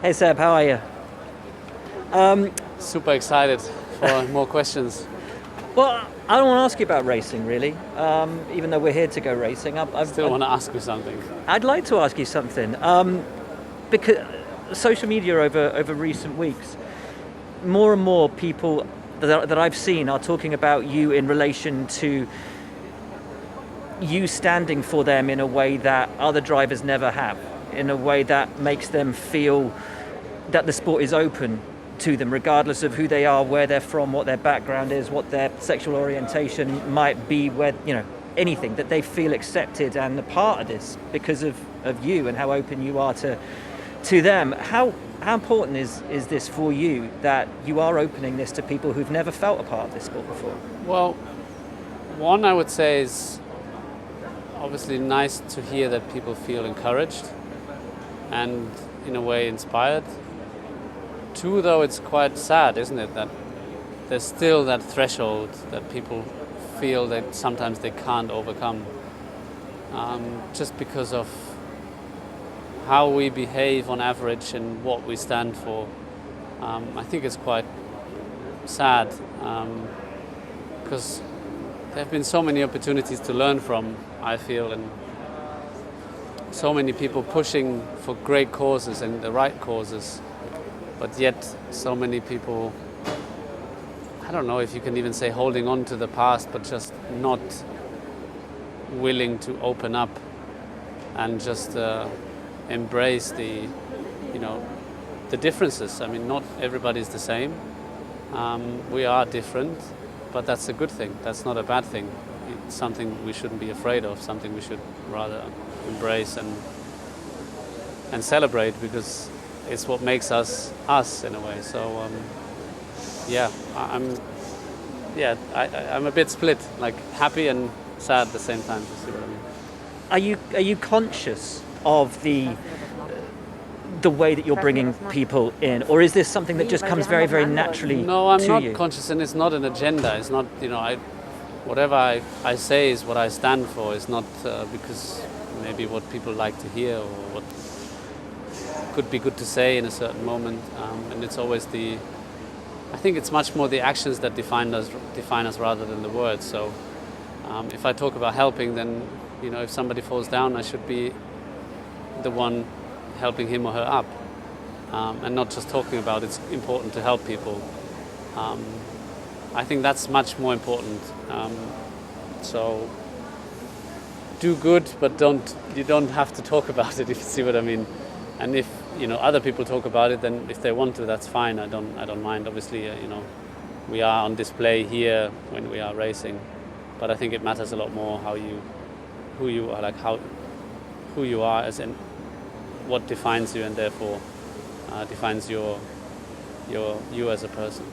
Hey Seb, how are you? Super excited for more questions. Well, I don't want to ask you about racing, really, even though we're here to go racing. Still want to ask you something. I'd like to ask you something, because social media over recent weeks, more and more people that I've seen are talking about you in relation to you standing for them in a way that other drivers never have, in a way that makes them feel that the sport is open to them, regardless of who they are, where they're from, what their background is, what their sexual orientation might be, where, anything, that they feel accepted and a part of this because of you and how open you are to them. How important is this for you, that you are opening this to people who've never felt a part of this sport before? Well, one, I would say, is obviously nice to hear that people feel encouraged and in a way inspired. Two, though, it's quite sad, isn't it, that there's still that threshold that people feel that sometimes they can't overcome, just because of how we behave on average and what we stand for. I think it's quite sad, because there have been so many opportunities to learn from, I feel, and so many people pushing for great causes and the right causes, but yet so many people, I don't know if you can even say holding on to the past, but just not willing to open up and just embrace the differences. I mean, not everybody's the same. We are different, but that's a good thing. That's not a bad thing. It's something we shouldn't be afraid of, something we should rather embrace and celebrate, because it's what makes us in a way. So I'm a bit split, like happy and sad at the same time. You see what I mean? Are you conscious of the way that you're bringing people in, or is this something that just comes very, very naturally? No, I'm not you? conscious, and it's not an agenda. It's not, whatever I say is what I stand for. It's not because maybe what people like to hear or what could be good to say in a certain moment. And it's always I think it's much more the actions that define us rather than the words. So if I talk about helping, then if somebody falls down, I should be the one helping him or her up, and not just talking about it's important to help people. I think that's much more important. So do good, but you don't have to talk about it, if you see what I mean. And if other people talk about it, then if they want to, that's fine. I don't mind. Obviously, we are on display here when we are racing, but I think it matters a lot more who you are, like who you are, as in what defines you, and therefore defines you as a person.